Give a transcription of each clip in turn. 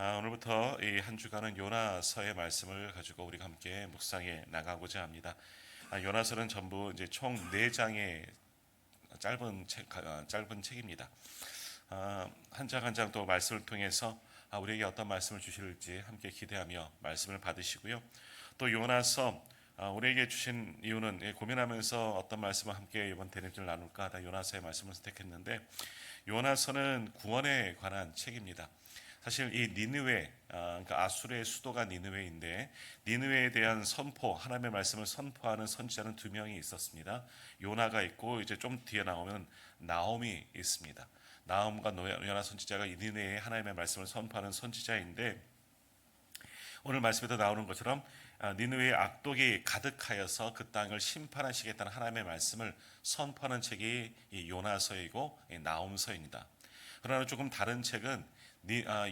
오늘부터 이 한 주간은 요나서의 말씀을 가지고 우리가 함께 묵상해 나가고자 합니다. 요나서는 전부 이제 총 4장의 짧은 책입니다. 한 장 한 장 또 말씀을 통해서 우리에게 어떤 말씀을 주실지 함께 기대하며 말씀을 받으시고요. 또 요나서 우리에게 주신 이유는 고민하면서 어떤 말씀을 함께 이번 대립을 나눌까 하다 요나서의 말씀을 선택했는데, 요나서는 구원에 관한 책입니다. 사실 이 니느웨, 그러니까 아수르의 수도가 니느웨인데, 니느웨에 대한 선포, 하나님의 말씀을 선포하는 선지자는 2명이 있었습니다. 요나가 있고 이제 좀 뒤에 나오면 나홈이 있습니다. 나홈과 요나 선지자가 이 니느웨에 하나님의 말씀을 선포하는 선지자인데, 오늘 말씀에도 나오는 것처럼 니느웨의 악독이 가득하여서 그 땅을 심판하시겠다는 하나님의 말씀을 선포하는 책이 이 요나서이고 나홈서입니다. 그러나 조금 다른 책은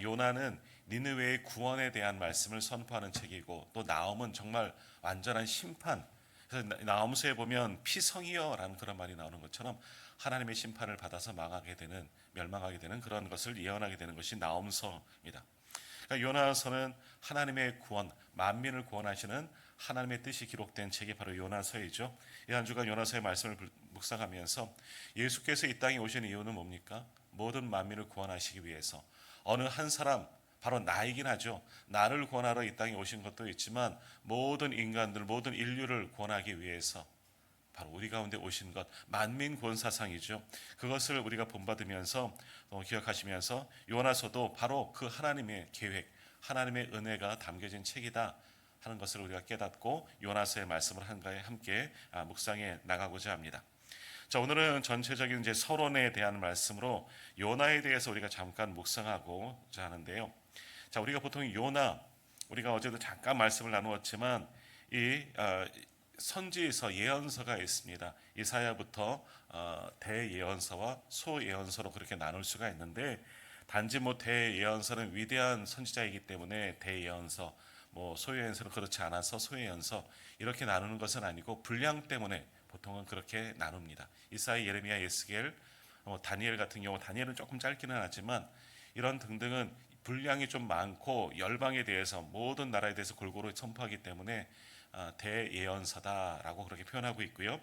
요나는 니느웨의 구원에 대한 말씀을 선포하는 책이고, 또 나홈은 정말 완전한 심판. 그래서 나홈서에 보면 피성이여라는 그런 말이 나오는 것처럼 하나님의 심판을 받아서 멸망하게 되는 그런 것을 예언하게 되는 것이 나홈서입니다. 그러니까 요나서는 하나님의 구원, 만민을 구원하시는 하나님의 뜻이 기록된 책이 바로 요나서이죠. 이 한 주간 요나서의 말씀을 묵상하면서 예수께서 이 땅에 오신 이유는 뭡니까? 모든 만민을 구원하시기 위해서 어느 한 사람, 바로 나이긴 하죠. 나를 구원하러 이 땅에 오신 것도 있지만 모든 인간들, 모든 인류를 구원하기 위해서 바로 우리 가운데 오신 것, 만민 구원 사상이죠. 그것을 우리가 본받으면서 기억하시면서 요나서도 바로 그 하나님의 계획, 하나님의 은혜가 담겨진 책이다 하는 것을 우리가 깨닫고 요나서의 말씀을 함께 묵상해 나가고자 합니다. 자, 오늘은 전체적인 이제 서론에 대한 말씀으로 요나에 대해서 우리가 잠깐 묵상하고자 하는데요. 자, 우리가 보통 우리가 어제도 잠깐 말씀을 나누었지만 이 선지서, 예언서가 있습니다. 이사야부터 대예언서와 소예언서로 그렇게 나눌 수가 있는데, 단지 대예언서는 위대한 선지자이기 때문에 대예언서, 소예언서는 그렇지 않아서 소예언서 이렇게 나누는 것은 아니고, 분량 때문에 보통은 그렇게 나눕니다. 이사야, 예레미야, 에스겔, 다니엘 같은 경우, 다니엘은 조금 짧기는 하지만 이런 등등은 분량이 좀 많고 열방에 대해서, 모든 나라에 대해서 골고루 선포하기 때문에 대예언서다라고 그렇게 표현하고 있고요.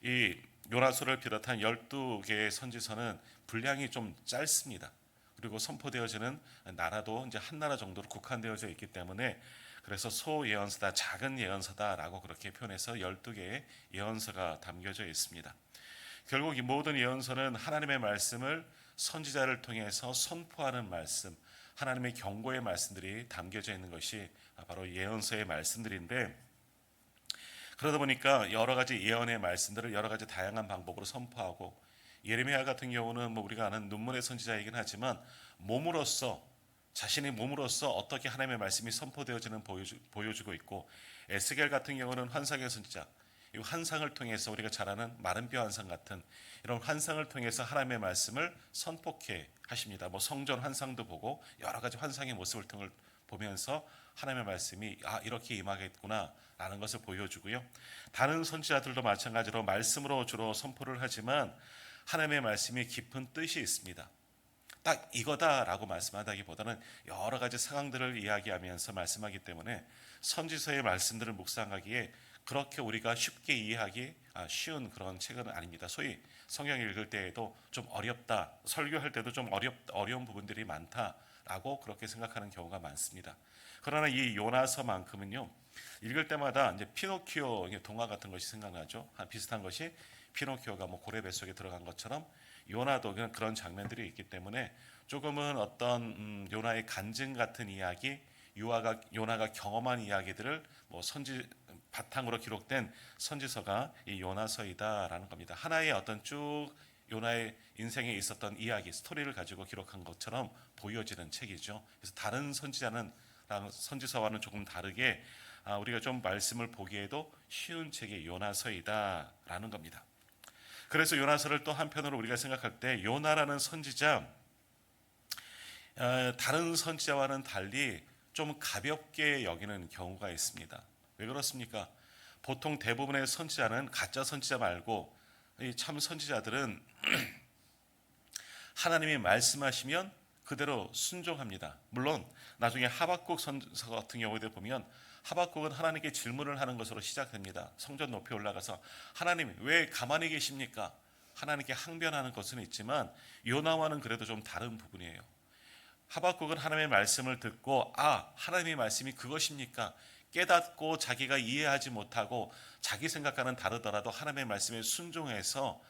이 요나서를 비롯한 12개의 선지서는 분량이 좀 짧습니다. 그리고 선포되어지는 나라도 이제 한 나라 정도로 국한되어져 있기 때문에, 그래서 소예언서다, 작은 예언서다라고 그렇게 표현해서 12개의 예언서가 담겨져 있습니다. 결국 이 모든 예언서는 하나님의 말씀을 선지자를 통해서 선포하는 말씀, 하나님의 경고의 말씀들이 담겨져 있는 것이 바로 예언서의 말씀들인데, 그러다 보니까 여러 가지 예언의 말씀들을 여러 가지 다양한 방법으로 선포하고, 예레미야 같은 경우는 우리가 아는 눈물의 선지자이긴 하지만 자신의 몸으로서 어떻게 하나님의 말씀이 선포되어지는 보여주고 있고, 에스겔 같은 경우는 환상의 선지자, 이 환상을 통해서 우리가 잘 아는 마른뼈 환상 같은 이런 환상을 통해서 하나님의 말씀을 선포케 하십니다. 성전 환상도 보고 여러 가지 환상의 모습을 보면서 하나님의 말씀이 이렇게 임하겠구나 라는 것을 보여주고요. 다른 선지자들도 마찬가지로 말씀으로 주로 선포를 하지만 하나님의 말씀이 깊은 뜻이 있습니다. 딱 이거다라고 말씀하다기보다는 여러 가지 상황들을 이야기하면서 말씀하기 때문에 선지서의 말씀들을 묵상하기에 그렇게 우리가 쉽게 이해하기 쉬운 그런 책은 아닙니다. 소위 성경 읽을 때에도 좀 어렵다, 설교할 때도 좀 어려운 부분들이 많다라고 그렇게 생각하는 경우가 많습니다. 그러나 이 요나서만큼은요, 읽을 때마다 이제 피노키오 동화 같은 것이 생각나죠. 비슷한 것이 피노키오가 고래 뱃속에 들어간 것처럼 요나도 그런 장면들이 있기 때문에 조금은 어떤 요나의 간증 같은 이야기, 요나가 경험한 이야기들을 선지 바탕으로 기록된 선지서가 이 요나서이다라는 겁니다. 하나의 어떤 쭉 요나의 인생에 있었던 이야기, 스토리를 가지고 기록한 것처럼 보여지는 책이죠. 그래서 다른 선지서와는 조금 다르게 우리가 좀 말씀을 보기에도 쉬운 책이 요나서이다라는 겁니다. 그래서 요나서를 또 한편으로 우리가 생각할 때 요나라는 선지자, 다른 선지자와는 달리 좀 가볍게 여기는 경우가 있습니다. 왜 그렇습니까? 보통 대부분의 선지자는, 가짜 선지자 말고 참 선지자들은 하나님이 말씀하시면 그대로 순종합니다. 물론 나중에 하박국 선서 같은 경우에 보면 하박국은 하나님께 질문을 하는 것으로 시작됩니다. 성전 높이 올라가서 하나님 왜 가만히 계십니까? 하나님께 항변하는 것은 있지만 요나와는 그래도 좀 다른 부분이에요. 하박국은 하나님의 말씀을 듣고 하나님의 말씀이 그것입니까? 깨닫고 자기가 이해하지 못하고 자기 생각과는 다르더라도 하나님의 말씀에 순종해서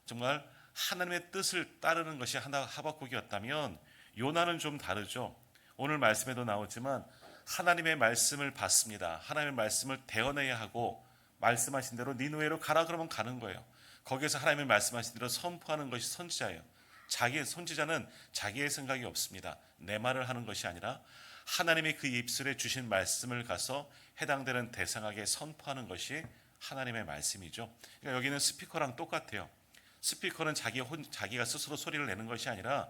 정말 하나님의 뜻을 따르는 것이 하박국이었다면 요나는 좀 다르죠. 오늘 말씀에도 나오지만 하나님의 말씀을 받습니다. 하나님의 말씀을 대언해야 하고 말씀하신 대로 니느웨로 가라 그러면 가는 거예요. 거기에서 하나님의 말씀하신 대로 선포하는 것이 선지자예요. 선지자는 자기의 생각이 없습니다. 내 말을 하는 것이 아니라 하나님의 그 입술에 주신 말씀을 가서 해당되는 대상에게 선포하는 것이 하나님의 말씀이죠. 그러니까 여기는 스피커랑 똑같아요. 스피커는 자기가 스스로 소리를 내는 것이 아니라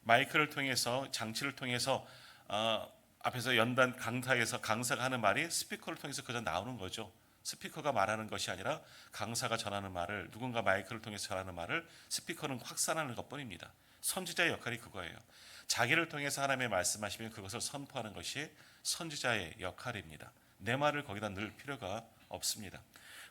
마이크를 통해서 장치를 통해서 앞에서 연단 강사가 하는 말이 스피커를 통해서 그저 나오는 거죠. 스피커가 말하는 것이 아니라 강사가 전하는 말을 누군가 마이크를 통해서 전하는 말을 스피커는 확산하는 것뿐입니다. 선지자의 역할이 그거예요. 자기를 통해서 하나님의 말씀하시면 그것을 선포하는 것이 선지자의 역할입니다. 내 말을 거기다 넣을 필요가 없습니다.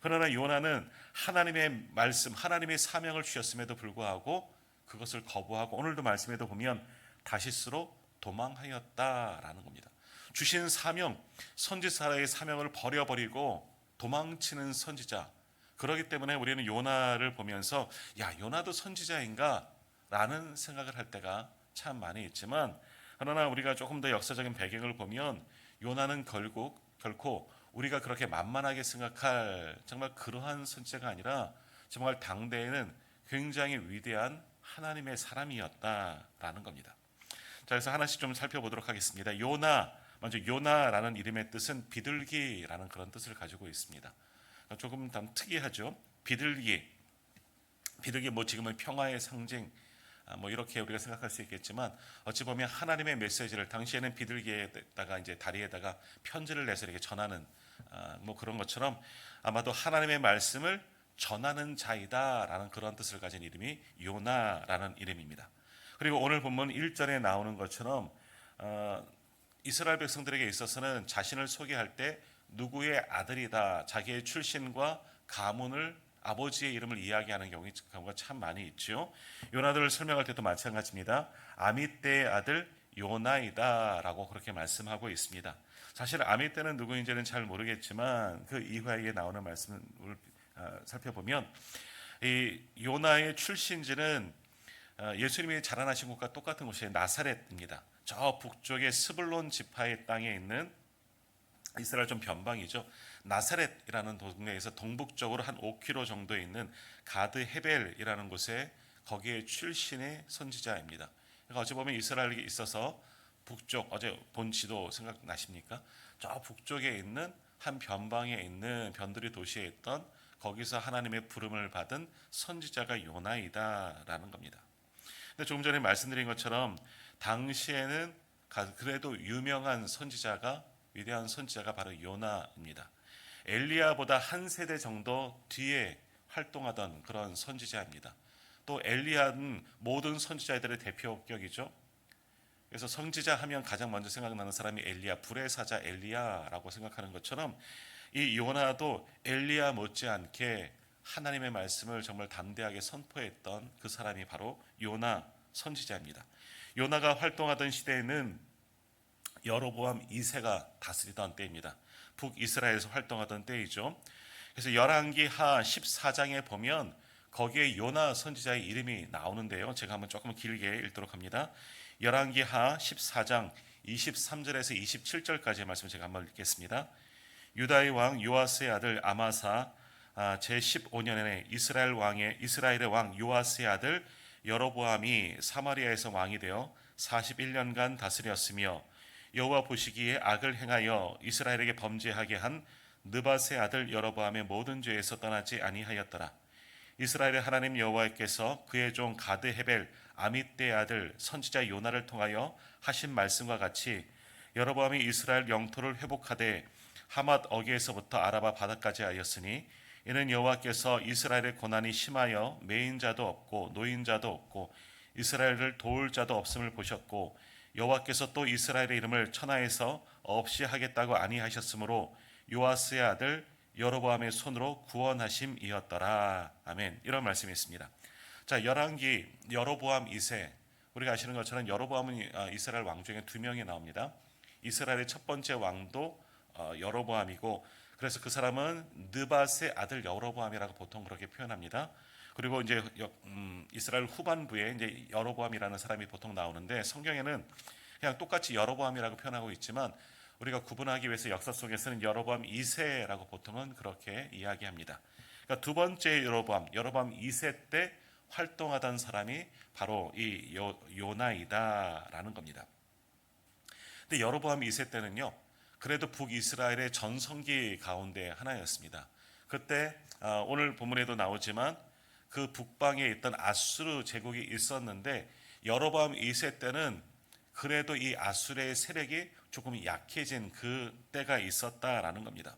그러나 요나는 하나님의 말씀, 하나님의 사명을 주셨음에도 불구하고 그것을 거부하고 오늘도 말씀에도 보면 다시스로 도망하였다라는 겁니다. 주신 사명, 선지자의 사명을 버려버리고 도망치는 선지자. 그렇기 때문에 우리는 요나를 보면서 요나도 선지자인가? 라는 생각을 할 때가 참 많이 있지만 그러나 우리가 조금 더 역사적인 배경을 보면 요나는 결코 우리가 그렇게 만만하게 생각할 정말 그러한 선지자가 아니라 정말 당대에는 굉장히 위대한 하나님의 사람이었다라는 겁니다. 자, 그래서 하나씩 좀 살펴보도록 하겠습니다. 먼저 요나라는 이름의 뜻은 비둘기라는 그런 뜻을 가지고 있습니다. 조금 더 특이하죠. 비둘기 지금은 평화의 상징 이렇게 우리가 생각할 수 있겠지만 어찌 보면 하나님의 메시지를 당시에는 비둘기에다가 이제 다리에다가 편지를 내서 이렇게 전하는 그런 것처럼 아마도 하나님의 말씀을 전하는 자이다라는 그런 뜻을 가진 이름이 요나라는 이름입니다. 그리고 오늘 본문 1절에 나오는 것처럼 이스라엘 백성들에게 있어서는 자신을 소개할 때 누구의 아들이다, 자기의 출신과 가문을 아버지의 이름을 이야기하는 경우가 참 많이 있죠. 요나들을 설명할 때도 마찬가지입니다. 아미떼의 아들 요나이다라고 그렇게 말씀하고 있습니다. 사실 아미떼는 누구인지는 잘 모르겠지만 그 이후에 나오는 말씀을 살펴보면 이 요나의 출신지는 예수님이 자라나신 곳과 똑같은 곳이 나사렛입니다. 저 북쪽의 스불론 지파의 땅에 있는 이스라엘 좀 변방이죠. 나사렛이라는 동네에서 동북쪽으로 한 5km 정도에 있는 가드 헤벨이라는 곳에 거기에 출신의 선지자입니다. 그러니까 어찌 보면 이스라엘에 있어서 북쪽, 어제 본 지도 생각나십니까? 저 북쪽에 있는 한 변방에 있는 변두리 도시에 있던 거기서 하나님의 부름을 받은 선지자가 요나이다라는 겁니다. 근데 조금 전에 말씀드린 것처럼 당시에는 그래도 유명한 위대한 선지자가 바로 요나입니다. 엘리야보다 한 세대 정도 뒤에 활동하던 그런 선지자입니다. 또 엘리야는 모든 선지자들의 대표격이죠. 그래서 선지자 하면 가장 먼저 생각나는 사람이 엘리야, 불의 사자 엘리야라고 생각하는 것처럼 이 요나도 엘리야 못지않게 하나님의 말씀을 정말 담대하게 선포했던 그 사람이 바로 요나 선지자입니다. 요나가 활동하던 시대에는 여로보암 2세가 다스리던 때입니다. 북이스라엘에서 활동하던 때이죠. 그래서 열왕기하 14장에 보면 거기에 요나 선지자의 이름이 나오는데요. 제가 한번 조금 길게 읽도록 합니다. 열왕기하 14장 23절에서 27절까지의 말씀 제가 한번 읽겠습니다. 유다의 왕 요아스의 아들 아마사 제15년에 이스라엘의 왕 요아스의 아들 여로보암이 사마리아에서 왕이 되어 41년간 다스렸으며 여호와 보시기에 악을 행하여 이스라엘에게 범죄하게 한 느밧의 아들 여로보암의 모든 죄에서 떠나지 아니하였더라. 이스라엘의 하나님 여호와께서 그의 종 가드 헤벨 아미떼의 아들 선지자 요나를 통하여 하신 말씀과 같이 여로보암이 이스라엘 영토를 회복하되 하맛 어귀에서부터 아라바 바다까지 하였으니 이는 여호와께서 이스라엘의 고난이 심하여 매인자도 없고 노인자도 없고 이스라엘을 도울 자도 없음을 보셨고 여호와께서 또 이스라엘의 이름을 천하에서 없이 하겠다고 아니하셨으므로 요아스의 아들 여로보암의 손으로 구원하심이었더라. 아멘. 이런 말씀이 있습니다. 자, 열왕기 여로보암 2세, 우리가 아시는 것처럼 여로보암은 이스라엘 왕 중에 2명이 나옵니다. 이스라엘의 첫 번째 왕도 여로보암이고, 그래서 그 사람은 느밧의 아들 여로보암이라고 보통 그렇게 표현합니다. 그리고 이제 이스라엘 후반부에 이제 여로보암이라는 사람이 보통 나오는데, 성경에는 그냥 똑같이 여로보암이라고 표현하고 있지만 우리가 구분하기 위해서 역사 속에서는 여로보암 2세라고 보통은 그렇게 이야기합니다. 그러니까 두 번째 여로보암 2세 때 활동하던 사람이 바로 이 요나이다라는 겁니다. 근데 여로보암 2세 때는요, 그래도 북이스라엘의 전성기 가운데 하나였습니다. 그때 오늘 본문에도 나오지만 그 북방에 있던 아수르 제국이 있었는데, 여로보암 2세 때는 그래도 이 아수르의 세력이 조금 약해진 그 때가 있었다라는 겁니다.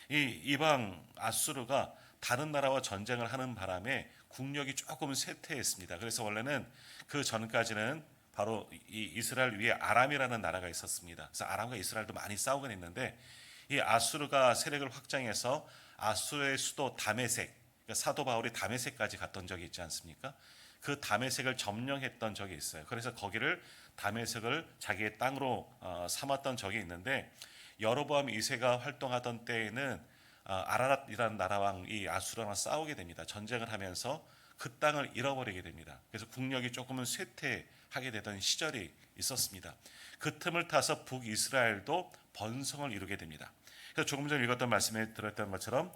이 이방 아수르가 다른 나라와 전쟁을 하는 바람에 국력이 조금 쇠퇴했습니다. 그래서 원래는 그 전까지는 바로 이 이스라엘 위에 아람이라는 나라가 있었습니다. 그래서 아람과 이스라엘도 많이 싸우긴 했는데, 이 아수르가 세력을 확장해서 아수르의 수도 다메섹, 그러니까 사도 바울이 다메섹까지 갔던 적이 있지 않습니까? 그 다메섹을 점령했던 적이 있어요. 그래서 거기를 다메섹을 자기의 땅으로 삼았던 적이 있는데, 여로보암 2세가 활동하던 때에는 아라랏이라는 나라왕 이 아수르랑 싸우게 됩니다. 전쟁을 하면서 그 땅을 잃어버리게 됩니다. 그래서 국력이 조금은 쇠퇴하게 되던 시절이 있었습니다. 그 틈을 타서 북이스라엘도 번성을 이루게 됩니다. 그래서 조금 전에 읽었던 말씀에 들었던 것처럼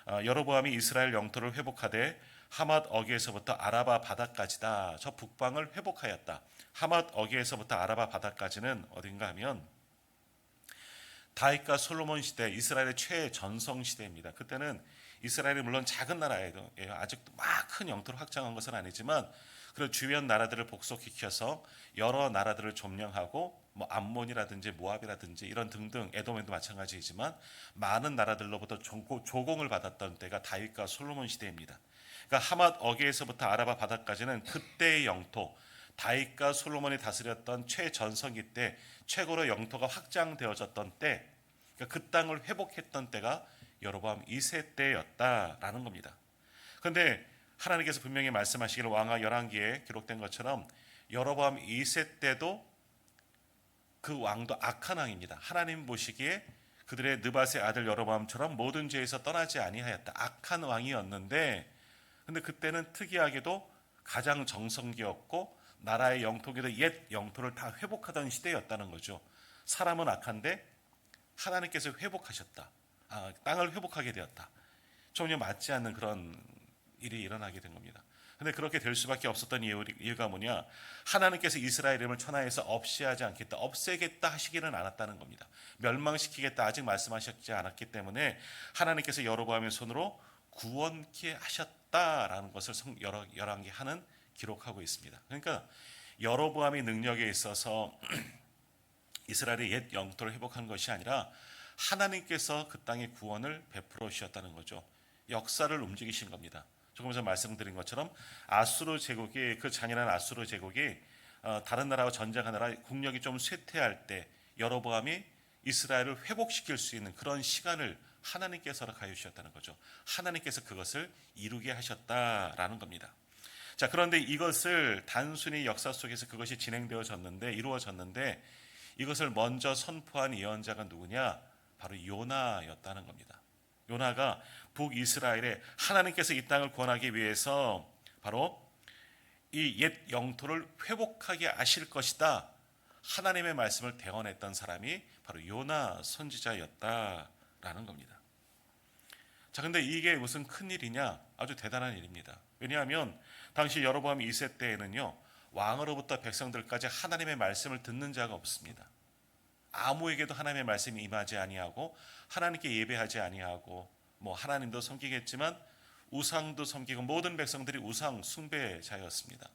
여로보암이 이스라엘 영토를 회복하되 하맛 어귀에서부터 아라바 바다까지다. 저 북방을 회복하였다. 하맛 어귀에서부터 아라바 바다까지는 어딘가 하면 다윗과 솔로몬 시대, 이스라엘의 최전성 시대입니다. 그때는 이스라엘이 물론 작은 나라에도 아직도 막 큰 영토를 확장한 것은 아니지만, 그리고 주변 나라들을 복속시켜서 여러 나라들을 점령하고 뭐 암몬이라든지 모압이라든지 이런 등등, 에돔에도 마찬가지이지만 많은 나라들로부터 조공을 받았던 때가 다윗과 솔로몬 시대입니다. 그러니까 하맛 어귀에서부터 아라바 바다까지는 그때의 영토, 다윗과 솔로몬이 다스렸던 최전성기 때 최고로 영토가 확장되어졌던 때, 그러니까 그 땅을 회복했던 때가 여로보암 2세 때였다라는 겁니다. 그런데 하나님께서 분명히 말씀하시기를 왕하 열왕기에 기록된 것처럼 여로보암 2세 때도 그 왕도 악한 왕입니다. 하나님 보시기에 그들의 느밧의 아들 여로보암처럼 모든 죄에서 떠나지 아니하였다. 악한 왕이었는데, 근데 그때는 특이하게도 가장 정성기였고 나라의 영토기도 옛 영토를 다 회복하던 시대였다는 거죠. 사람은 악한데 하나님께서 회복하셨다. 땅을 회복하게 되었다. 전혀 맞지 않는 그런 일이 일어나게 된 겁니다. 근데 그렇게 될 수밖에 없었던 이유가 뭐냐? 하나님께서 이스라엘 이름을 천하에서 없이 하지 않겠다, 없애겠다 하시기는 않았다는 겁니다. 멸망시키겠다 아직 말씀하셨지 않았기 때문에 하나님께서 여로보암의 손으로 구원케 하셨다라는 것을 열왕기 하는 기록하고 있습니다. 그러니까 여로보암의 능력에 있어서 이스라엘의 옛 영토를 회복한 것이 아니라 하나님께서 그 땅에 구원을 베풀어 주셨다는 거죠. 역사를 움직이신 겁니다. 조금 전에 말씀드린 것처럼 아수르 제국이, 그 잔인한 아수르 제국이 다른 나라와 전쟁하느라 국력이 좀 쇠퇴할 때 여로보암이 이스라엘을 회복시킬 수 있는 그런 시간을 하나님께서 허락하여 주셨다는 거죠. 하나님께서 그것을 이루게 하셨다라는 겁니다. 자, 그런데 이것을 단순히 역사 속에서 그것이 이루어졌는데 이것을 먼저 선포한 예언자가 누구냐? 바로 요나였다는 겁니다. 요나가 북이스라엘에 하나님께서 이 땅을 구원하기 위해서 바로 이 옛 영토를 회복하게 하실 것이다, 하나님의 말씀을 대언했던 사람이 바로 요나 선지자였다라는 겁니다. 자, 근데 이게 무슨 큰일이냐? 아주 대단한 일입니다. 왜냐하면 당시 여로보암 2세 때에는요, 왕으로부터 백성들까지 하나님의 말씀을 듣는 자가 없습니다. 아무에게도 하나님의 말씀이 임하지 아니하고 하나님께 예배하지 아니하고, 뭐 하나님도 섬기겠지만 우상도 섬기고, 모든 백성들이 우상 숭배자였습니다.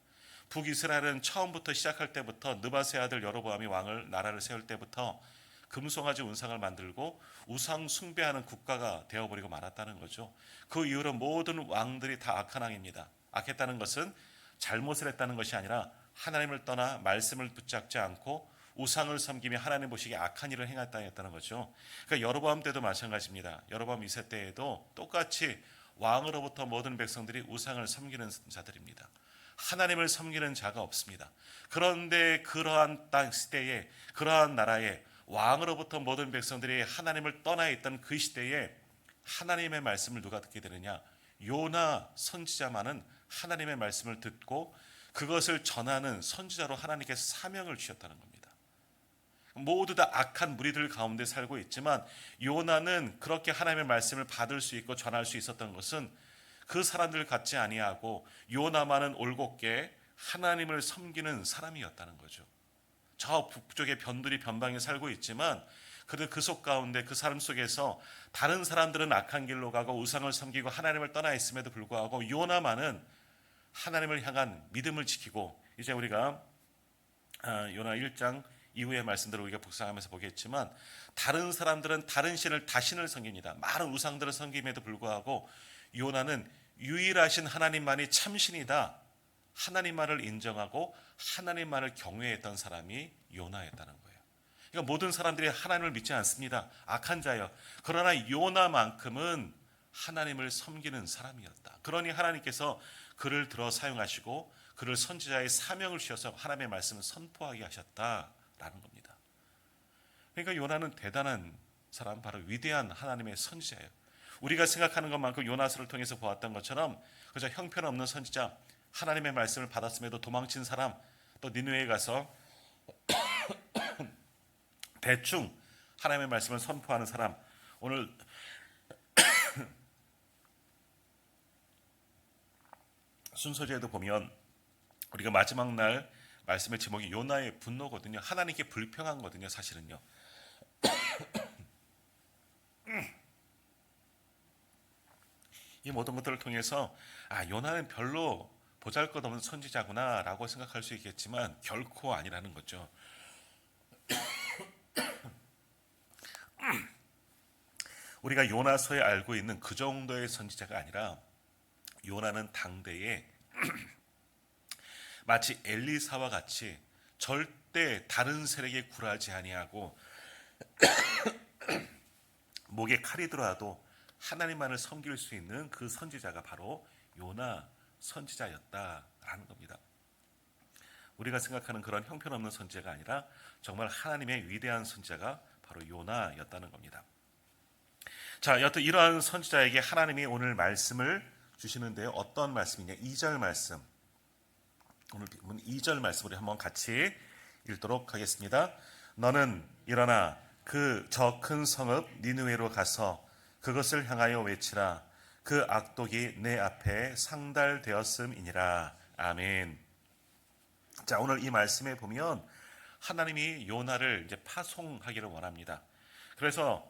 북이스라엘은 처음부터 시작할 때부터 느밧의 아들 여로보암이 나라를 세울 때부터 금송아지 우상을 만들고 우상 숭배하는 국가가 되어버리고 말았다는 거죠. 그 이후로 모든 왕들이 다 악한 왕입니다. 악했다는 것은 잘못을 했다는 것이 아니라 하나님을 떠나 말씀을 붙잡지 않고 우상을 섬기며 하나님 보시기에 악한 일을 행했다는 거죠. 그러니까 여로보암 때도 마찬가지입니다. 여로보암 2세 때에도 똑같이 왕으로부터 모든 백성들이 우상을 섬기는 자들입니다. 하나님을 섬기는 자가 없습니다. 그런데 그러한 땅 시대에, 그러한 나라에 왕으로부터 모든 백성들이 하나님을 떠나 있던 그 시대에 하나님의 말씀을 누가 듣게 되느냐? 요나 선지자만은 하나님의 말씀을 듣고 그것을 전하는 선지자로 하나님께서 사명을 주셨다는 겁니다. 모두 다 악한 무리들 가운데 살고 있지만 요나는 그렇게 하나님의 말씀을 받을 수 있고 전할 수 있었던 것은 그 사람들 같지 아니하고 요나만은 올곧게 하나님을 섬기는 사람이었다는 거죠. 저 북쪽에 변두리 변방에 살고 있지만 그들 그 속 가운데 그 사람 속에서 다른 사람들은 악한 길로 가고 우상을 섬기고 하나님을 떠나 있음에도 불구하고 요나만은 하나님을 향한 믿음을 지키고, 이제 우리가 요나 1장 이후의 말씀들을 우리가 묵상하면서 보겠지만 다른 사람들은 다른 신을 다신을 섬깁니다. 많은 우상들을 섬김에도 불구하고 요나는 유일하신 하나님만이 참신이다, 하나님만을 인정하고 하나님만을 경외했던 사람이 요나였다는 거예요. 그러니까 모든 사람들이 하나님을 믿지 않습니다. 악한 자여. 그러나 요나만큼은 하나님을 섬기는 사람이었다. 그러니 하나님께서 그를 들어 사용하시고 그를 선지자의 사명을 주셔서 하나님의 말씀을 선포하게 하셨다라는 겁니다. 그러니까 요나는 대단한 사람, 바로 위대한 하나님의 선지자예요. 우리가 생각하는 것만큼 요나서를 통해서 보았던 것처럼 그저 형편없는 선지자, 하나님의 말씀을 받았음에도 도망친 사람, 또 니느웨에 가서 대충 하나님의 말씀을 선포하는 사람, 오늘 순서지에도 보면 우리가 마지막 날 말씀의 제목이 요나의 분노거든요. 하나님께 불평한 거거든요, 사실은요. 이 모든 것들을 통해서 요나는 별로 보잘것없는 선지자구나라고 생각할 수 있겠지만 결코 아니라는 거죠. 우리가 요나서에 알고 있는 그 정도의 선지자가 아니라 요나는 당대에 마치 엘리사와 같이 절대 다른 세력에 굴하지 아니하고 목에 칼이 들어와도 하나님만을 섬길 수 있는 그 선지자가 바로 요나 선지자였다라는 겁니다. 우리가 생각하는 그런 형편없는 선지자가 아니라 정말 하나님의 위대한 선지자가 바로 요나였다는 겁니다. 자, 여튼 이러한 선지자에게 하나님이 오늘 말씀을 주시는데요. 어떤 말씀이냐? 2절 말씀. 오늘 2절 말씀을 한번 같이 읽도록 하겠습니다. 너는 일어나 그 저 큰 성읍 니느웨로 가서 그것을 향하여 외치라. 그 악독이 내 앞에 상달되었음이니라. 아멘. 자, 오늘 이 말씀에 보면 하나님이 요나를 이제 파송하기를 원합니다. 그래서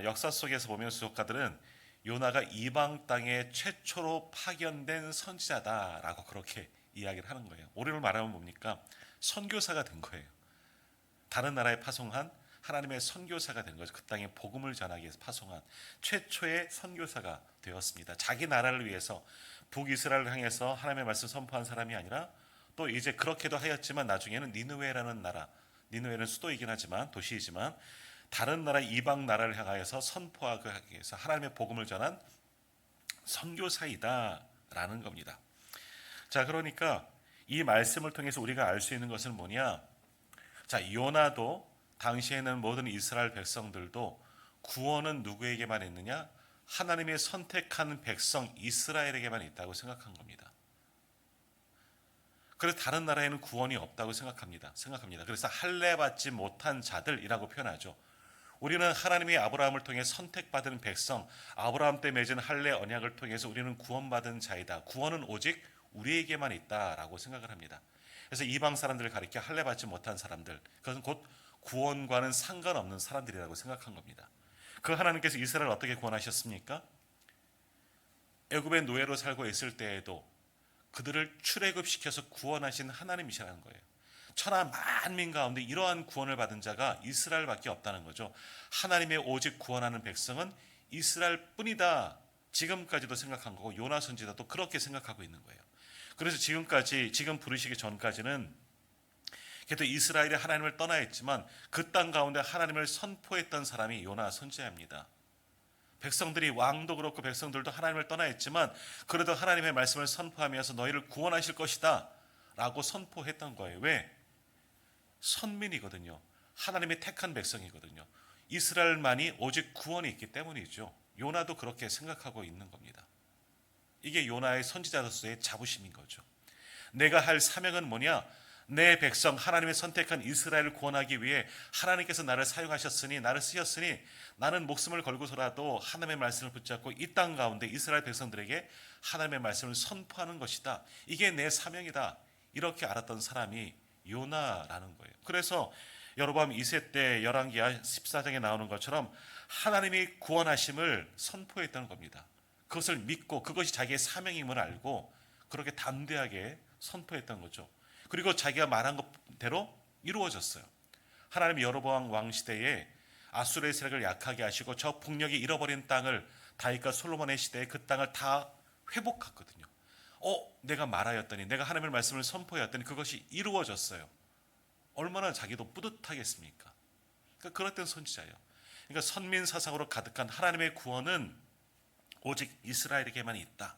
역사 속에서 보면 수석가들은 요나가 이방 땅에 최초로 파견된 선지자다라고 그렇게 이야기를 하는 거예요. 오늘을 말하면 뭡니까? 선교사가 된 거예요. 다른 나라에 파송한 하나님의 선교사가 된 거죠. 그 땅에 복음을 전하기 위해서 파송한 최초의 선교사가 되었습니다. 자기 나라를 위해서 북이스라엘을 향해서 하나님의 말씀 선포한 사람이 아니라 또 이제 그렇게도 하였지만 나중에는 니느웨라는 나라, 니느웨는 수도이긴 하지만 도시이지만 다른 나라 이방 나라를 향하여서 선포하기 위해서 하나님의 복음을 전한 선교사이다라는 겁니다. 자, 그러니까 이 말씀을 통해서 우리가 알 수 있는 것은 뭐냐? 자, 요나도 당시에는 모든 이스라엘 백성들도 구원은 누구에게만 있느냐? 하나님의 선택한 백성 이스라엘에게만 있다고 생각한 겁니다. 그래서 다른 나라에는 구원이 없다고 생각합니다. 그래서 할례 받지 못한 자들이라고 표현하죠. 우리는 하나님이 아브라함을 통해 선택받은 백성, 아브라함 때 맺은 할례 언약을 통해서 우리는 구원받은 자이다. 구원은 오직 우리에게만 있다라고 생각을 합니다. 그래서 이방 사람들을 가리켜 할례 받지 못한 사람들, 그것은 곧 구원과는 상관없는 사람들이라고 생각한 겁니다. 그 하나님께서 이스라엘을 어떻게 구원하셨습니까? 애굽의 노예로 살고 있을 때에도 그들을 출애굽시켜서 구원하신 하나님이시라는 거예요. 천하 만민 가운데 이러한 구원을 받은 자가 이스라엘밖에 없다는 거죠. 하나님의 오직 구원하는 백성은 이스라엘뿐이다. 지금까지도 생각한 거고 요나 선지자도 그렇게 생각하고 있는 거예요. 그래서 지금 부르시기 전까지는 그래도 이스라엘이 하나님을 떠나 있지만 그 땅 가운데 하나님을 선포했던 사람이 요나 선지자입니다. 백성들이 왕도 그렇고 백성들도 하나님을 떠나 있지만 그래도 하나님의 말씀을 선포하면서 너희를 구원하실 것이다 라고 선포했던 거예요. 왜? 선민이거든요. 하나님의 택한 백성이거든요. 이스라엘만이 오직 구원이 있기 때문이죠. 요나도 그렇게 생각하고 있는 겁니다. 이게 요나의 선지자로서의 자부심인 거죠. 내가 할 사명은 뭐냐? 내 백성 하나님의 선택한 이스라엘을 구원하기 위해 하나님께서 나를 사용하셨으니 나를 쓰셨으니 나는 목숨을 걸고서라도 하나님의 말씀을 붙잡고 이 땅 가운데 이스라엘 백성들에게 하나님의 말씀을 선포하는 것이다. 이게 내 사명이다. 이렇게 알았던 사람이 요나라는 거예요. 그래서 여로보암 2세 때 열왕기하 14장에 나오는 것처럼 하나님이 구원하심을 선포했다는 겁니다. 그것을 믿고 그것이 자기의 사명임을 알고 그렇게 담대하게 선포했던 거죠. 그리고 자기가 말한 것대로 이루어졌어요. 하나님이 여로보암 왕 시대에 아수르의 세력을 약하게 하시고 저 북녘이 잃어버린 땅을 다윗과 솔로몬의 시대에 그 땅을 다 회복했거든요. 내가 말하였더니 내가 하나님의 말씀을 선포하였더니 그것이 이루어졌어요. 얼마나 자기도 뿌듯하겠습니까? 그러니까 그랬던 선지자예요. 그러니까 선민 사상으로 가득한 하나님의 구원은 오직 이스라엘에게만 있다.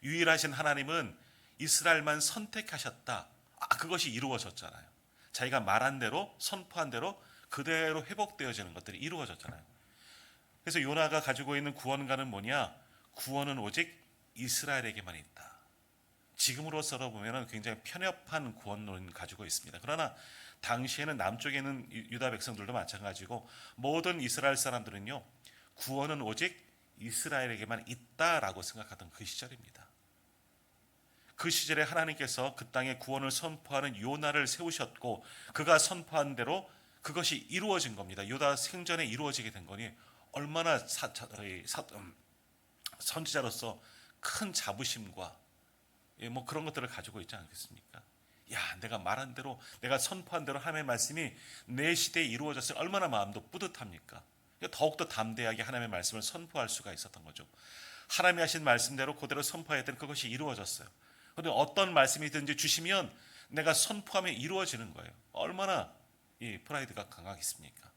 유일하신 하나님은 이스라엘만 선택하셨다. 그것이 이루어졌잖아요. 자기가 말한 대로 선포한 대로 그대로 회복되어지는 것들이 이루어졌잖아요. 그래서 요나가 가지고 있는 구원가는 뭐냐? 구원은 오직 이스라엘에게만 있다. 지금으로서로 보면 굉장히 편협한 구원론을 가지고 있습니다. 그러나 당시에는 남쪽에 있는 유다 백성들도 마찬가지고 모든 이스라엘 사람들은요, 구원은 오직 이스라엘에게만 있다라고 생각하던 그 시절입니다. 그 시절에 하나님께서 그 땅에 구원을 선포하는 요나를 세우셨고 그가 선포한 대로 그것이 이루어진 겁니다. 요나 생전에 이루어지게 된 거니 얼마나 선지자로서 큰 자부심과 그런 것들을 가지고 있지 않겠습니까? 내가 말한 대로 내가 선포한 대로 하나님의 말씀이 내 시대에 이루어졌을 얼마나 마음도 뿌듯합니까? 더욱더 담대하게 하나님의 말씀을 선포할 수가 있었던 거죠. 하나님이 하신 말씀대로 그대로 선포했던 그것이 이루어졌어요. 그런데 어떤 말씀이든지 주시면 내가 선포하면 이루어지는 거예요. 얼마나 이 프라이드가 강하겠습니까?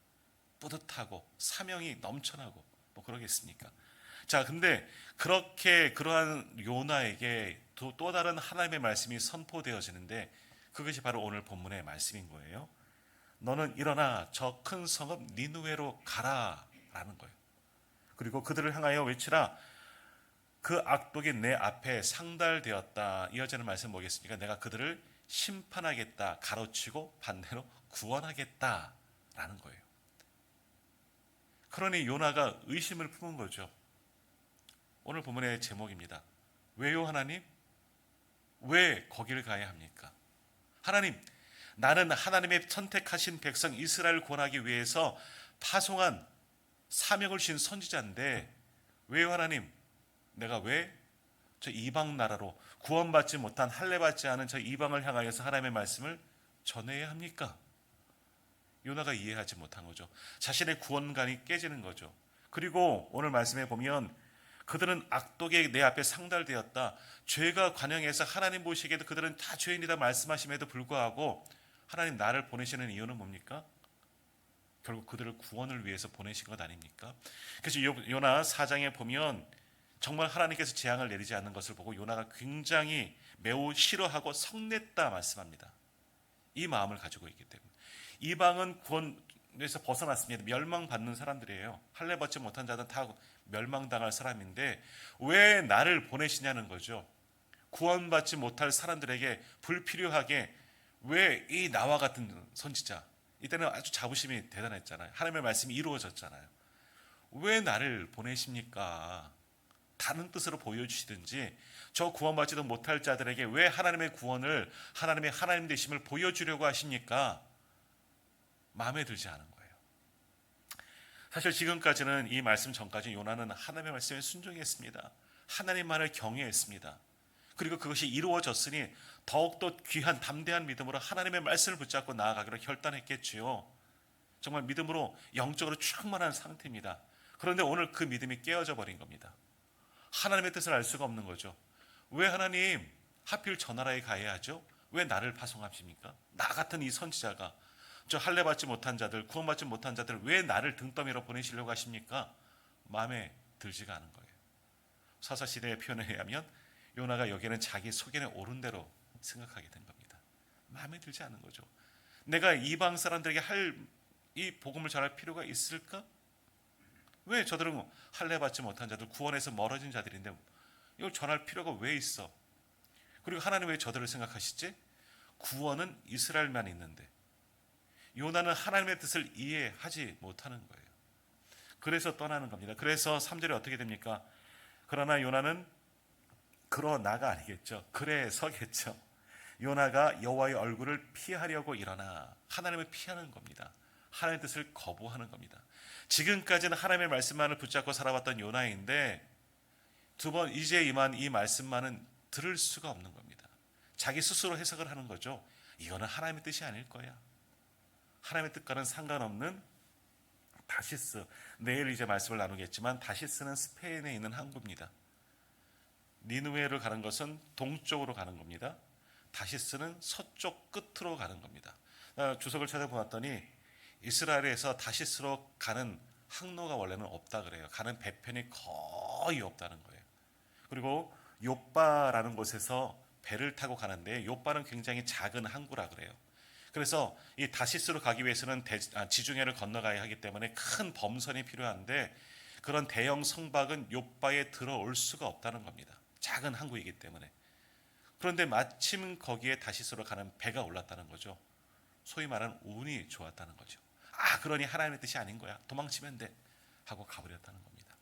뿌듯하고 사명이 넘쳐나고 그러겠습니까? 자, 근데 그러한 요나에게 또 다른 하나님의 말씀이 선포되어지는데 그것이 바로 오늘 본문의 말씀인 거예요. 너는 일어나 저 큰 성읍 니느웨로 가라라는 거예요. 그리고 그들을 향하여 외치라. 그 악독이 내 앞에 상달되었다. 이어지는 말씀 뭐겠습니까? 내가 그들을 심판하겠다. 가로치고 반대로 구원하겠다라는 거예요. 그러니 요나가 의심을 품은 거죠. 오늘 본문의 제목입니다. 왜요 하나님? 왜 거기를 가야 합니까? 하나님, 나는 하나님의 선택하신 백성 이스라엘을 구원하기 위해서 파송한 사명을 주신 선지자인데 왜요 하나님? 내가 왜 저 이방 나라로 구원받지 못한 할례받지 않은 저 이방을 향하여서 하나님의 말씀을 전해야 합니까? 요나가 이해하지 못한 거죠. 자신의 구원관이 깨지는 거죠. 그리고 오늘 말씀에 보면 그들은 악독에 내 앞에 상달되었다. 죄가 관영해서 하나님 보시기에도 그들은 다 죄인이다 말씀하심에도 불구하고 하나님 나를 보내시는 이유는 뭡니까? 결국 그들을 구원을 위해서 보내신 것 아닙니까? 그래서 요나 4장에 보면 정말 하나님께서 재앙을 내리지 않는 것을 보고 요나가 굉장히 매우 싫어하고 성냈다 말씀합니다. 이 마음을 가지고 있기 때문에 이방은 구원에서 벗어났습니다. 멸망받는 사람들이에요. 할례받지 못한 자들은 다 멸망당할 사람인데 왜 나를 보내시냐는 거죠. 구원받지 못할 사람들에게 불필요하게 왜 이 나와 같은 선지자, 이때는 아주 자부심이 대단했잖아요. 하나님의 말씀이 이루어졌잖아요. 왜 나를 보내십니까? 다른 뜻으로 보여주시든지 저 구원받지도 못할 자들에게 왜 하나님의 구원을 하나님의 하나님 되심을 보여주려고 하십니까? 마음에 들지 않은 거예요. 사실 지금까지는 이 말씀 전까지 요나는 하나님의 말씀에 순종했습니다. 하나님만을 경외했습니다. 그리고 그것이 이루어졌으니 더욱더 귀한 담대한 믿음으로 하나님의 말씀을 붙잡고 나아가기로 결단했겠지요. 정말 믿음으로 영적으로 충만한 상태입니다. 그런데 오늘 그 믿음이 깨어져 버린 겁니다. 하나님의 뜻을 알 수가 없는 거죠. 왜 하나님? 하필 저 나라에 가야 하죠? 왜 나를 파송하십니까? 나 같은 이 선지자가, 저 할례받지 못한 자들, 구원받지 못한 자들 왜 나를 등더미로 보내시려고 하십니까? 마음에 들지가 않은 거예요. 사사시대의 표현에 의하면 요나가 여기는 자기 소견에 옳은 대로 생각하게 된 겁니다. 마음에 들지 않은 거죠. 내가 이방 사람들에게 이 복음을 전할 필요가 있을까? 왜 저들은 할례받지 못한 자들, 구원에서 멀어진 자들인데 이걸 전할 필요가 왜 있어? 그리고 하나님 왜 저들을 생각하시지? 구원은 이스라엘만 있는데 요나는 하나님의 뜻을 이해하지 못하는 거예요. 그래서 떠나는 겁니다. 그래서 3절에 어떻게 됩니까? 그러나 요나는 그러나가 아니겠죠. 그래서겠죠. 요나가 여호와의 얼굴을 피하려고 일어나 하나님을 피하는 겁니다. 하나님의 뜻을 거부하는 겁니다. 지금까지는 하나님의 말씀만을 붙잡고 살아왔던 요나인데 두 번 이제 임한 이 말씀만은 들을 수가 없는 겁니다. 자기 스스로 해석을 하는 거죠. 이거는 하나님의 뜻이 아닐 거야. 하나님의 뜻과는 상관없는 다시스, 내일 이제 말씀을 나누겠지만 다시스는 스페인에 있는 항구입니다. 니느웨로 가는 것은 동쪽으로 가는 겁니다. 다시스는 서쪽 끝으로 가는 겁니다. 주석을 찾아보았더니 이스라엘에서 다시스로 가는 항로가 원래는 없다 그래요. 가는 배편이 거의 없다는 거예요. 그리고 요빠라는 곳에서 배를 타고 가는데 요빠는 굉장히 작은 항구라 그래요. 그래서 이 다시스로 가기 위해서는 지중해를 건너가야 하기 때문에 큰 범선이 필요한데 그런 대형 성박은 요빠에 들어올 수가 없다는 겁니다. 작은 항구이기 때문에. 그런데 마침 거기에 다시스로 가는 배가 올랐다는 거죠. 소위 말하는 운이 좋았다는 거죠. 그러니 하나님의 뜻이 아닌 거야. 도망치면 돼. 하고 가버렸다는 겁니다.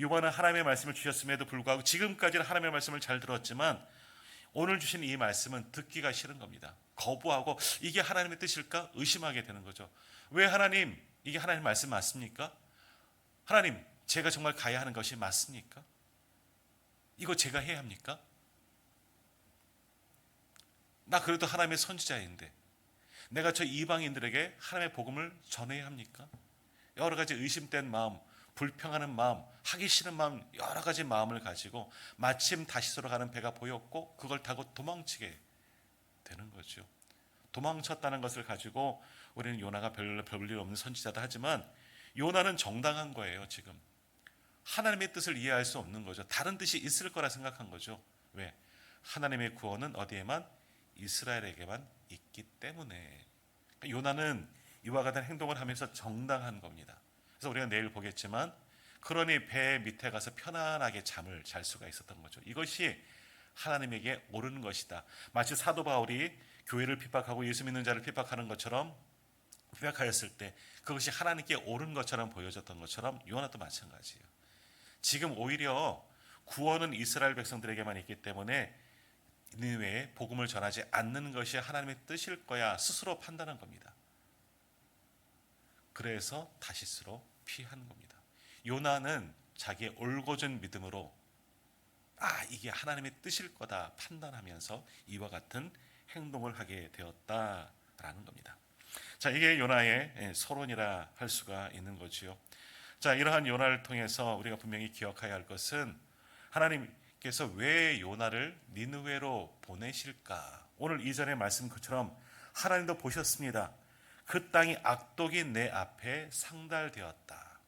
요반은 하나님의 말씀을 주셨음에도 불구하고 지금까지는 하나님의 말씀을 잘 들었지만 오늘 주신 이 말씀은 듣기가 싫은 겁니다. 거부하고 이게 하나님의 뜻일까? 의심하게 되는 거죠. 왜 하나님, 이게 하나님 말씀 맞습니까? 하나님, 제가 정말 가야 하는 것이 맞습니까? 이거 제가 해야 합니까? 나 그래도 하나님의 선지자인데 내가 저 이방인들에게 하나님의 복음을 전해야 합니까? 여러 가지 의심된 마음, 불평하는 마음, 하기 싫은 마음, 여러 가지 마음을 가지고 마침 다시스로 가는 배가 보였고 그걸 타고 도망치게 되는 거죠. 도망쳤다는 것을 가지고 우리는 요나가 별일 없는 선지자다 하지만 요나는 정당한 거예요. 지금 하나님의 뜻을 이해할 수 없는 거죠. 다른 뜻이 있을 거라 생각한 거죠. 왜? 하나님의 구원은 어디에만? 이스라엘에게만 있기 때문에. 요나는 이와 같은 행동을 하면서 정당한 겁니다. 그래서 우리가 내일 보겠지만 그러니 배 밑에 가서 편안하게 잠을 잘 수가 있었던 거죠. 이것이 하나님에게 옳은 것이다. 마치 사도 바울이 교회를 핍박하고 예수 믿는 자를 핍박하는 것처럼 핍박하였을 때 그것이 하나님께 옳은 것처럼 보여졌던 것처럼 요나도 마찬가지예요. 지금 오히려 구원은 이스라엘 백성들에게만 있기 때문에 니느웨에 복음을 전하지 않는 것이 하나님의 뜻일 거야 스스로 판단한 겁니다. 그래서 다시스로 피한 겁니다. 요나는 자기의 올곧은 믿음으로 이게 하나님의 뜻일 거다 판단하면서 이와 같은 행동을 하게 되었다라는 겁니다. 자, 이게 요나의 서론이라 할 수가 있는 거지요. 자, 이러한 요나를 통해서 우리가 분명히 기억해야 할 것은 하나님께서 왜 요나를 니느웨로 보내실까? 오늘 이전의 말씀 것처럼 하나님도 보셨습니다. 그 땅이 악독이 내 앞에 상달되었다.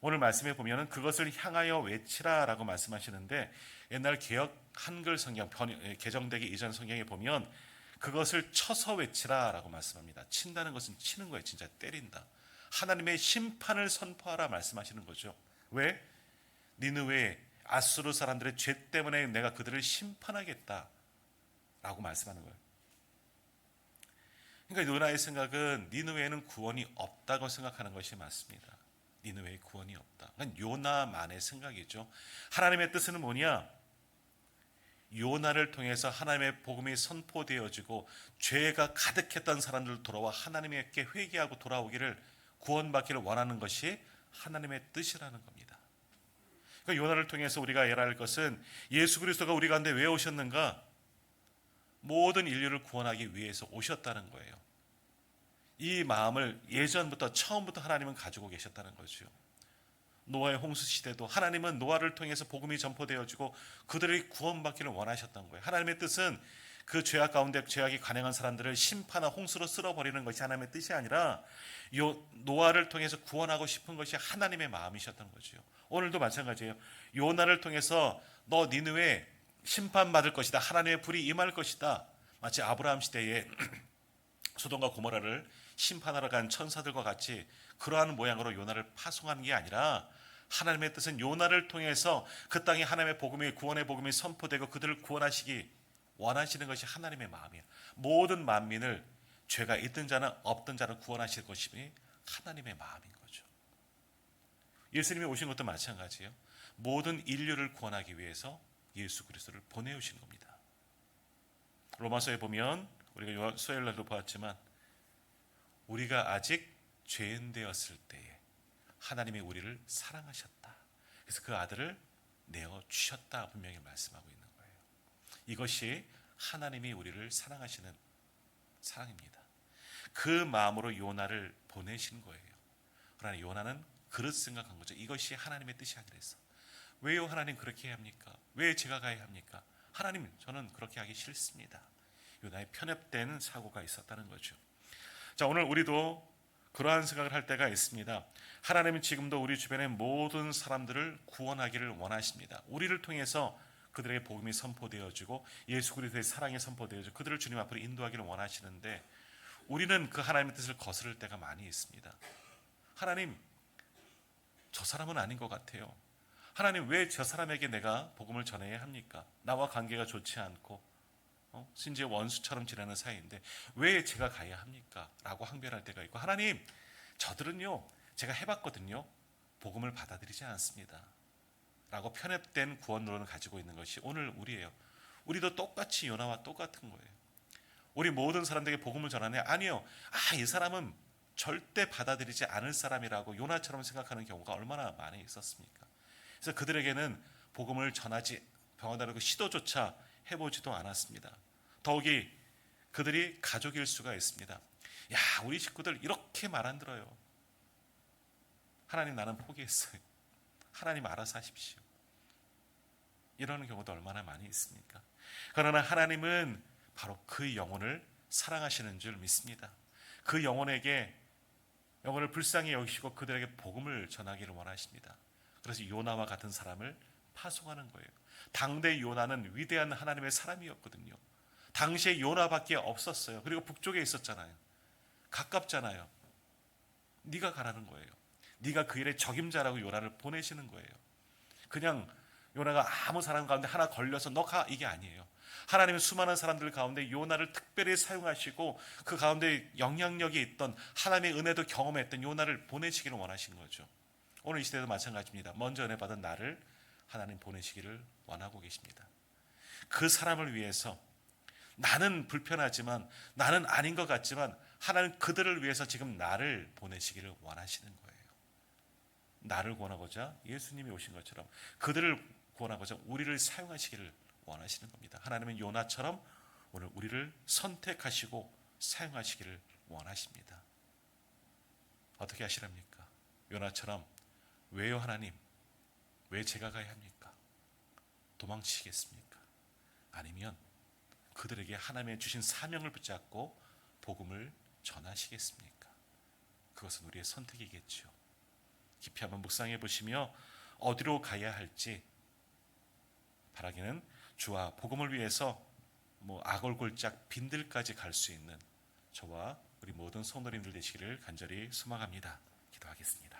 오늘 말씀에 보면은 그것을 향하여 외치라라고 말씀하시는데 옛날 개역 한글 성경 개정되기 이전 성경에 보면 그것을 쳐서 외치라라고 말씀합니다. 친다는 것은 치는 거예요. 진짜 때린다. 하나님의 심판을 선포하라 말씀하시는 거죠. 왜? 니느웨 아수르 사람들의 죄 때문에 내가 그들을 심판하겠다라고 말씀하는 거예요. 그러니까 요나의 생각은 니느웨에는 구원이 없다고 생각하는 것이 맞습니다. 니느웨에 구원이 없다. 그러니까 요나만의 생각이죠. 하나님의 뜻은 뭐냐? 요나를 통해서 하나님의 복음이 선포되어지고 죄가 가득했던 사람들 돌아와 하나님께 회개하고 돌아오기를 구원받기를 원하는 것이 하나님의 뜻이라는 겁니다. 그러니까 요나를 통해서 우리가 알아야 할 것은 예수 그리스도가 우리 가운데 왜 오셨는가? 모든 인류를 구원하기 위해서 오셨다는 거예요. 이 마음을 예전부터 처음부터 하나님은 가지고 계셨다는 거죠. 노아의 홍수 시대도 하나님은 노아를 통해서 복음이 전포되어지고 그들이 구원받기를 원하셨던 거예요. 하나님의 뜻은 그 죄악 가운데 죄악이 관행한 사람들을 심판한 홍수로 쓸어버리는 것이 하나님의 뜻이 아니라 노아를 통해서 구원하고 싶은 것이 하나님의 마음이셨던 거죠. 오늘도 마찬가지예요. 요나를 통해서 너 니느웨 심판받을 것이다. 하나님의 불이 임할 것이다. 마치 아브라함 시대에 소돔과 고모라를 심판하러 간 천사들과 같이 그러한 모양으로 요나를 파송하는 게 아니라 하나님의 뜻은 요나를 통해서 그 땅에 하나님의 복음이 구원의 복음이 선포되고 그들을 구원하시기 원하시는 것이 하나님의 마음이에요. 모든 만민을 죄가 있든 자는 없든 자는 구원하실 것이 하나님의 마음인 거죠. 예수님이 오신 것도 마찬가지예요. 모든 인류를 구원하기 위해서 예수 그리스도를 보내오신 겁니다. 로마서에 보면 우리가 수요일 날도 보았지만 우리가 아직 죄인 되었을 때에 하나님이 우리를 사랑하셨다. 그래서 그 아들을 내어주셨다 분명히 말씀하고 있는 거예요. 이것이 하나님이 우리를 사랑하시는 사랑입니다. 그 마음으로 요나를 보내신 거예요. 그러나 요나는 그릇 생각한 거죠. 이것이 하나님의 뜻이 아니라서. 왜요 하나님 그렇게 해야 합니까? 왜 제가 가야 합니까? 하나님 저는 그렇게 하기 싫습니다. 요나의 편협된 사고가 있었다는 거죠. 자, 오늘 우리도 그러한 생각을 할 때가 있습니다. 하나님은 지금도 우리 주변의 모든 사람들을 구원하기를 원하십니다. 우리를 통해서 그들에게 복음이 선포되어지고 예수 그리스도의 사랑이 선포되어지고 그들을 주님 앞으로 인도하기를 원하시는데 우리는 그 하나님의 뜻을 거스를 때가 많이 있습니다. 하나님, 저 사람은 아닌 것 같아요. 하나님, 왜 저 사람에게 내가 복음을 전해야 합니까? 나와 관계가 좋지 않고 심지어 원수처럼 지내는 사이인데 왜 제가 가야 합니까? 라고 항변할 때가 있고, 하나님, 저들은요 제가 해봤거든요 복음을 받아들이지 않습니다 라고 편협된 구원론을 가지고 있는 것이 오늘 우리예요. 우리도 똑같이 요나와 똑같은 거예요. 우리 모든 사람들에게 복음을 전하네, 아니요, 이 사람은 절대 받아들이지 않을 사람이라고 요나처럼 생각하는 경우가 얼마나 많이 있었습니까? 그래서 그들에게는 복음을 병하다는 시도조차 해보지도 않았습니다. 더욱이 그들이 가족일 수가 있습니다. 야, 우리 식구들 이렇게 말 안 들어요. 하나님, 나는 포기했어요. 하나님 알아서 하십시오. 이러는 경우도 얼마나 많이 있습니까? 그러나 하나님은 바로 그 영혼을 사랑하시는 줄 믿습니다. 그 영혼을 불쌍히 여기시고 그들에게 복음을 전하기를 원하십니다. 그래서 요나와 같은 사람을 파송하는 거예요. 당대 요나는 위대한 하나님의 사람이었거든요. 당시에 요나밖에 없었어요. 그리고 북쪽에 있었잖아요. 가깝잖아요. 네가 가라는 거예요. 네가 그 일의 적임자라고 요나를 보내시는 거예요. 그냥 요나가 아무 사람 가운데 하나 걸려서 너 가, 이게 아니에요. 하나님은 수많은 사람들 가운데 요나를 특별히 사용하시고 그 가운데 영향력이 있던 하나님의 은혜도 경험했던 요나를 보내시기를 원하신 거죠. 오늘 이 시대도 마찬가지입니다. 먼저 은혜 받은 나를 하나님 보내시기를 원하고 계십니다. 그 사람을 위해서 나는 불편하지만, 나는 아닌 것 같지만 하나님 그들을 위해서 지금 나를 보내시기를 원하시는 거예요. 나를 구원하고자 예수님이 오신 것처럼 그들을 구원하고자 우리를 사용하시기를 원하시는 겁니다. 하나님은 요나처럼 오늘 우리를 선택하시고 사용하시기를 원하십니다. 어떻게 하시랍니까? 요나처럼 왜요 하나님? 왜 제가 가야 합니까? 도망치시겠습니까? 아니면 그들에게 하나님의 주신 사명을 붙잡고 복음을 전하시겠습니까? 그것은 우리의 선택이겠죠. 깊이 한번 묵상해 보시며 어디로 가야 할지 바라기는 주와 복음을 위해서 악골골짝 빈들까지 갈 수 있는 저와 우리 모든 성도님들 되시기를 간절히 소망합니다. 기도하겠습니다.